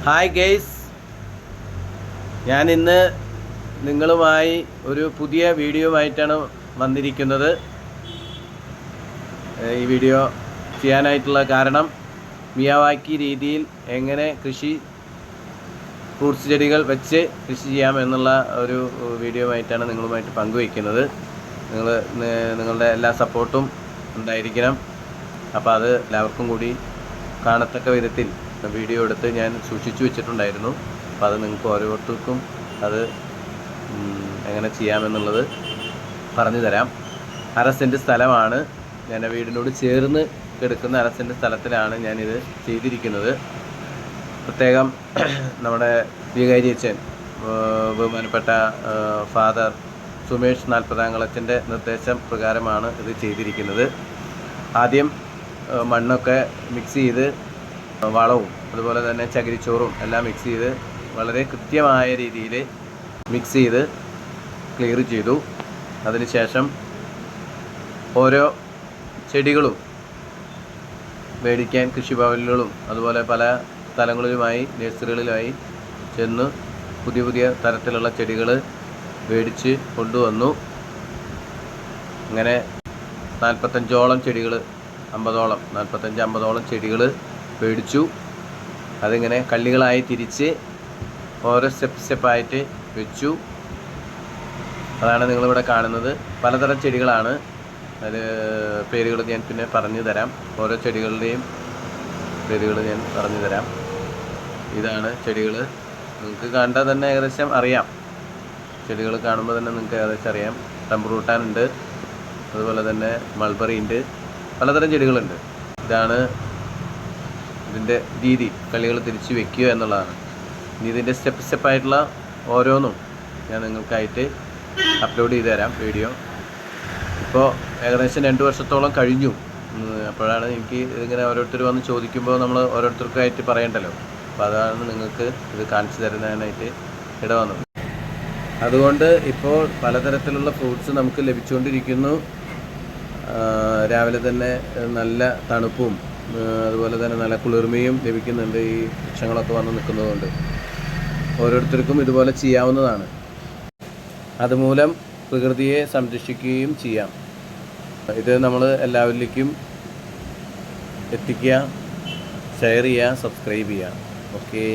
Hi guys, ഞാൻ ഇന്ന് നിങ്ങളുമായി ഒരു പുതിയ വീഡിയോ ആയിട്ടാണ് വന്നിരിക്കുന്നത്. ഈ വീഡിയോ ചെയ്യാനായിട്ടുള്ള കാരണം മിയാവാക്കി രീതിയിൽ എങ്ങനെ ഫ്രൂട്ട്സ് ചെടികൾ വെച്ച് കൃഷി ചെയ്യാമെന്നുള്ള ഒരു വീഡിയോ ആയിട്ടാണ് നിങ്ങളുമായിട്ട് പങ്കുവയ്ക്കുന്നത്. നിങ്ങളുടെ എല്ലാ സപ്പോർട്ടും ഉണ്ടായിരിക്കണം. അപ്പോൾ അത് എല്ലാവർക്കും കൂടി കാണത്തക്ക വിധത്തിൽ വീഡിയോ എടുത്ത് ഞാൻ സൂക്ഷിച്ചു വെച്ചിട്ടുണ്ടായിരുന്നു. അപ്പോൾ അത് നിങ്ങൾക്ക് ഓരോരുത്തർക്കും അത് എങ്ങനെ ചെയ്യാമെന്നുള്ളത് പറഞ്ഞു തരാം. 1/2 സെൻറ്റ് സ്ഥലമാണ്, ഞാൻ വീടിനോട് ചേർന്ന് കിടക്കുന്ന 1/2 സെൻറ്റ് സ്ഥലത്തിലാണ് ഞാനിത് ചെയ്തിരിക്കുന്നത്. പ്രത്യേകം നമ്മുടെ വികാരി അച്ഛൻ, ബഹുമാനപ്പെട്ട ഫാദർ സുമേഷ് 40 കളത്തിൻ്റെ നിർദ്ദേശം പ്രകാരമാണ് ഇത് ചെയ്തിരിക്കുന്നത്. ആദ്യം മണ്ണൊക്കെ മിക്സ് ചെയ്ത് വളവും അതുപോലെ തന്നെ ചകിരിച്ചോറും എല്ലാം മിക്സ് ചെയ്ത് വളരെ കൃത്യമായ രീതിയിൽ മിക്സ് ചെയ്ത് ക്ലിയർ ചെയ്തു. അതിനുശേഷം ഓരോ ചെടികളും മേടിക്കാൻ കൃഷിഭവനുകളും അതുപോലെ പല സ്ഥലങ്ങളിലുമായി നഴ്സറികളിലായി ചെന്ന് പുതിയ തരത്തിലുള്ള ചെടികൾ മേടിച്ച് കൊണ്ടുവന്നു. അങ്ങനെ 45ഓളം ചെടികൾ, 50ഓളം ചെടികൾ മേടിച്ചു. അതിങ്ങനെ കള്ളികളായി തിരിച്ച് ഓരോ സ്റ്റെപ്പായിട്ട് വെച്ചു. അതാണ് നിങ്ങളിവിടെ കാണുന്നത്. പലതരം ചെടികളാണ്, അതിൽ പേരുകൾ ഞാൻ പിന്നെ പറഞ്ഞു തരാം. ഓരോ ചെടികളുടെയും പേരുകൾ ഞാൻ പറഞ്ഞു തരാം. ഇതാണ് ചെടികൾ. നിങ്ങൾക്ക് കണ്ടാൽ തന്നെ ഏകദേശം അറിയാം. ചെടികൾ കാണുമ്പോൾ തന്നെ നിങ്ങൾക്ക് ഏകദേശം അറിയാം. റംബൂട്ടാൻ ഉണ്ട്, അതുപോലെ തന്നെ മൾബറി ഉണ്ട്, പലതരം ചെടികളുണ്ട്. ഇതാണ് ഇതിൻ്റെ രീതി, കള്ളികൾ തിരിച്ച് വെക്കുക എന്നുള്ളതാണ്. ഇനി ഇതിൻ്റെ സ്റ്റെപ്പായിട്ടുള്ള ഓരോന്നും ഞാൻ നിങ്ങൾക്കായിട്ട് അപ്ലോഡ് ചെയ്ത് തരാം വീഡിയോ. ഇപ്പോൾ ഏകദേശം 2 വർഷത്തോളം കഴിഞ്ഞു. അപ്പോഴാണ് എനിക്ക് ഇതിങ്ങനെ ഓരോരുത്തർ വന്ന് ചോദിക്കുമ്പോൾ നമ്മൾ ഓരോരുത്തർക്കായിട്ട് പറയണ്ടല്ലോ. അപ്പോൾ അതാണ് നിങ്ങൾക്ക് ഇത് കാണിച്ചു തരുന്നതിനായിട്ട് ഇടവന്നത്. അതുകൊണ്ട് ഇപ്പോൾ പലതരത്തിലുള്ള ഫ്രൂട്ട്സ് നമുക്ക് ലഭിച്ചുകൊണ്ടിരിക്കുന്നു. രാവിലെ തന്നെ നല്ല തണുപ്പും അതുപോലെ തന്നെ നല്ല കുളിർമയും ലഭിക്കുന്നുണ്ട്. ഈ വൃക്ഷങ്ങളൊക്കെ വന്ന് നിൽക്കുന്നതുകൊണ്ട് ഓരോരുത്തർക്കും ഇതുപോലെ ചെയ്യാവുന്നതാണ്. അതുമൂലം പ്രകൃതിയെ സംരക്ഷിക്കുകയും ചെയ്യാം. ഇത് നമ്മൾ എല്ലാവരിലേക്കും എത്തിക്കുക, ഷെയർ ചെയ്യുക, സബ്സ്ക്രൈബ് ചെയ്യുക. ഓക്കേ.